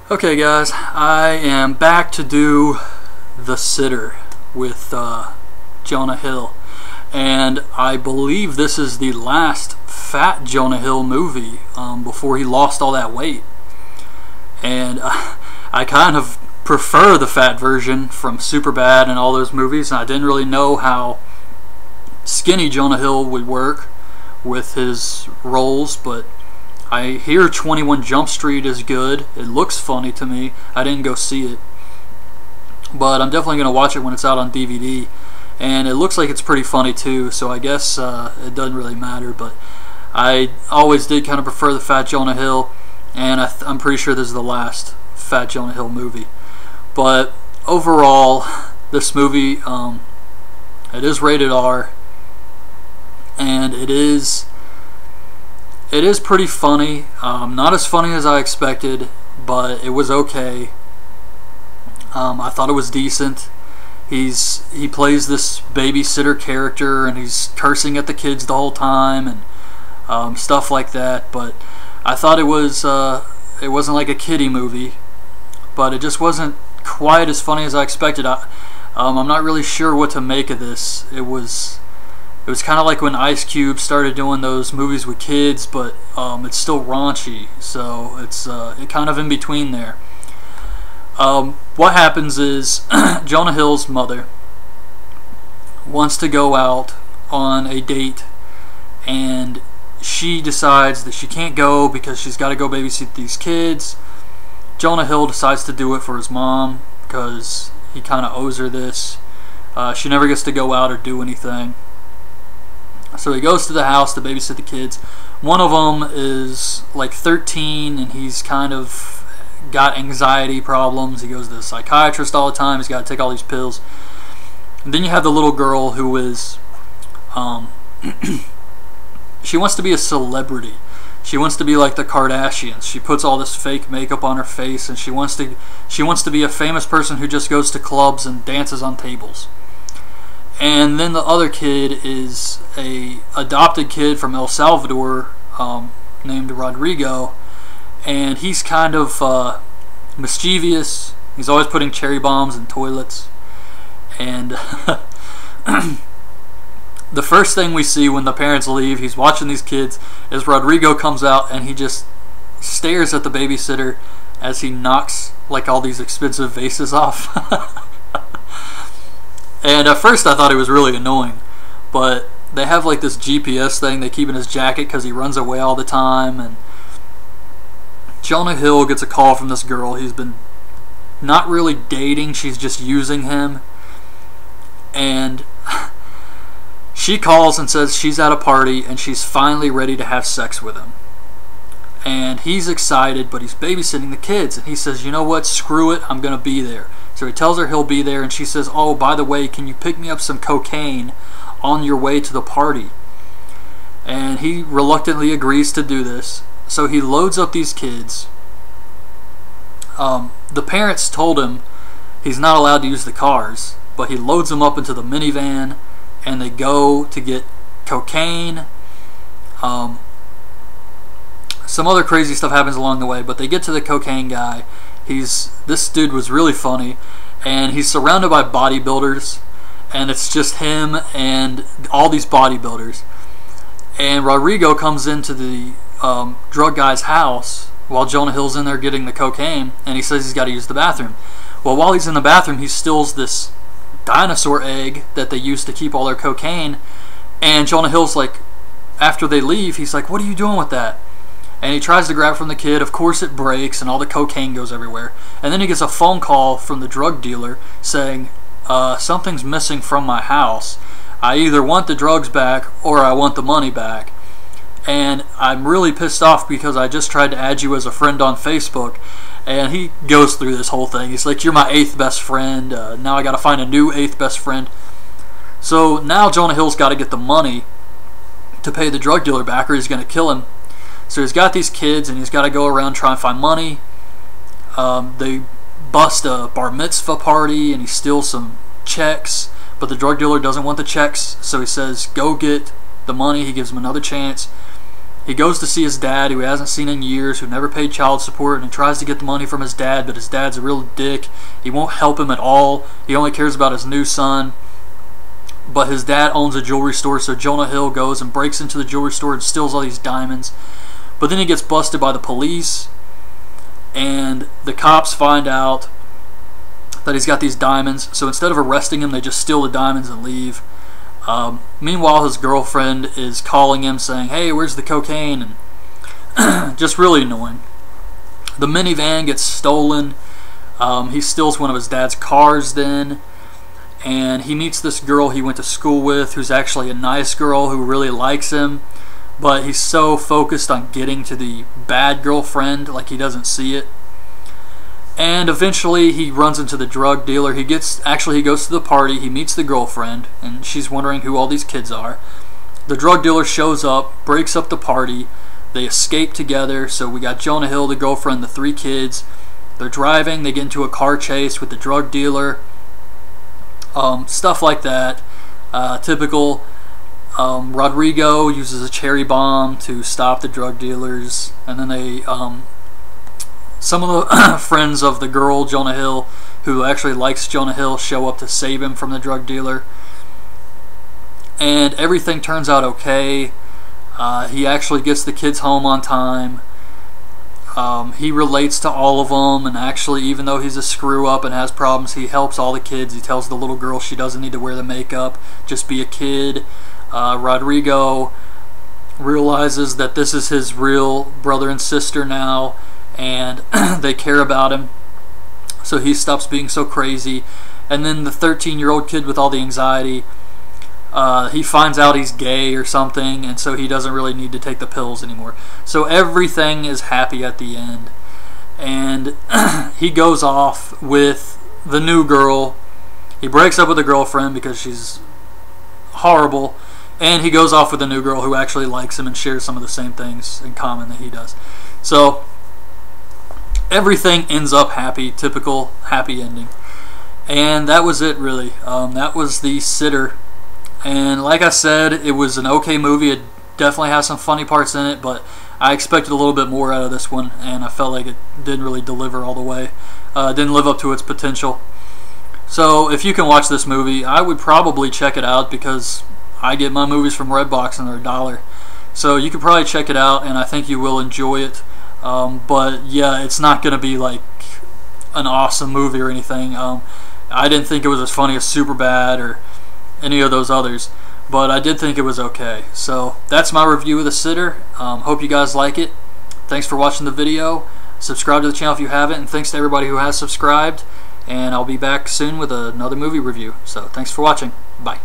Okay guys, I am back to do The Sitter with Jonah Hill, and I believe this is the last fat Jonah Hill movie before he lost all that weight. And I kind of prefer the fat version from Superbad and all those movies, and I didn't really know how skinny Jonah Hill would work with his roles, but I hear 21 Jump Street is good. It looks funny to me. I didn't go see it, but I'm definitely going to watch it when it's out on DVD. And it looks like it's pretty funny too, so I guess it doesn't really matter. But I always did kind of prefer the fat Jonah Hill, and I'm pretty sure this is the last fat Jonah Hill movie. But overall, this movie, it is rated R, and it is pretty funny. Not as funny as I expected, but it was okay. I thought it was decent. He plays this babysitter character, and he's cursing at the kids the whole time and stuff like that. But I thought it wasn't like a kiddie movie, but it just wasn't quite as funny as I expected. I'm not really sure what to make of this. It was kind of like when Ice Cube started doing those movies with kids, but it's still raunchy, so it's kind of in between there. What happens is Jonah Hill's mother wants to go out on a date, and she decides that she can't go because she's got to go babysit these kids. Jonah Hill decides to do it for his mom because he kind of owes her this. She never gets to go out or do anything. So he goes to the house to babysit the kids. One of them is like 13, and he's kind of got anxiety problems. He goes to the psychiatrist all the time. He's got to take all these pills. And then you have the little girl who is, she wants to be a celebrity. She wants to be like the Kardashians. She puts all this fake makeup on her face, and she wants to be a famous person who just goes to clubs and dances on tables. And then the other kid is a adopted kid from El Salvador named Rodrigo, and he's kind of mischievous. He's always putting cherry bombs in toilets. And the first thing we see when the parents leave, he's watching these kids, is Rodrigo comes out and he just stares at the babysitter as he knocks like all these expensive vases off. And at first I thought it was really annoying, but they have like this GPS thing they keep in his jacket because he runs away all the time. And Jonah Hill gets a call from this girl he's been not really dating, she's just using him. And she calls and says she's at a party and she's finally ready to have sex with him. And he's excited, but he's babysitting the kids. And he says, you know what, screw it, I'm going to be there. So he tells her he'll be there, and she says, oh, by the way, can you pick me up some cocaine on your way to the party? And he reluctantly agrees to do this. So he loads up these kids. The parents told him he's not allowed to use the cars, but he loads them up into the minivan, and they go to get cocaine. Some other crazy stuff happens along the way, but they get to the cocaine guy. This dude was really funny, and he's surrounded by bodybuilders, and it's just him and all these bodybuilders. And Rodrigo comes into the drug guy's house while Jonah Hill's in there getting the cocaine, and he says he's got to use the bathroom. Well, while he's in the bathroom, he steals this dinosaur egg that they used to keep all their cocaine, and Jonah Hill's like, after they leave, he's like, what are you doing with that? And he tries to grab it from the kid. Of course it breaks and all the cocaine goes everywhere. And then he gets a phone call from the drug dealer saying, something's missing from my house. I either want the drugs back or I want the money back. And I'm really pissed off because I just tried to add you as a friend on Facebook. And he goes through this whole thing. He's like, you're my 8th best friend. Now I got to find a new 8th best friend. So now Jonah Hill's got to get the money to pay the drug dealer back or he's going to kill him. So he's got these kids, and he's got to go around trying to find money. They bust a bar mitzvah party, and he steals some checks, but the drug dealer doesn't want the checks, so he says, go get the money. He gives him another chance. He goes to see his dad, who he hasn't seen in years, who never paid child support, and he tries to get the money from his dad, but his dad's a real dick. He won't help him at all. He only cares about his new son. But his dad owns a jewelry store, so Jonah Hill goes and breaks into the jewelry store and steals all these diamonds. But then he gets busted by the police, and the cops find out that he's got these diamonds. So instead of arresting him, they just steal the diamonds and leave. Meanwhile, his girlfriend is calling him saying, "Hey, where's the cocaine?" And just really annoying. The minivan gets stolen. He steals one of his dad's cars then, and he meets this girl he went to school with, who's actually a nice girl who really likes him, but he's so focused on getting to the bad girlfriend, like he doesn't see it. And eventually he runs into the drug dealer. He goes to the party, he meets the girlfriend, and she's wondering who all these kids are. The drug dealer shows up, breaks up the party, they escape together. So we got Jonah Hill, the girlfriend, the 3 kids. They're driving, they get into a car chase with the drug dealer. Stuff like that. Typical. Rodrigo uses a cherry bomb to stop the drug dealers, and then they some of the friends of the girl, Jonah Hill, who actually likes Jonah Hill, show up to save him from the drug dealer. And everything turns out okay. He actually gets the kids home on time. He relates to all of them, and actually, even though he's a screw-up and has problems, he helps all the kids. He tells the little girl she doesn't need to wear the makeup, just be a kid. Rodrigo realizes that this is his real brother and sister now, and they care about him, so he stops being so crazy. And then the 13-year-old kid with all the anxiety, he finds out he's gay or something, and so he doesn't really need to take the pills anymore. So everything is happy at the end. And he goes off with the new girl. He breaks up with the girlfriend because she's horrible, and he goes off with the new girl who actually likes him and shares some of the same things in common that he does. So everything ends up happy, typical happy ending. And that was it, really. That was The Sitter. And like I said, it was an okay movie. It definitely has some funny parts in it, but I expected a little bit more out of this one, and I felt like it didn't really deliver all the way. Didn't live up to its potential. So if you can watch this movie, I would probably check it out, because I get my movies from Redbox and they're $1. So you could probably check it out, and I think you will enjoy it. But yeah, it's not going to be like an awesome movie or anything. I didn't think it was as funny as Superbad or any of those others, but I did think it was okay. So that's my review of The Sitter. Hope you guys like it. Thanks for watching the video. Subscribe to the channel if you haven't, and thanks to everybody who has subscribed. And I'll be back soon with another movie review. So thanks for watching. Bye.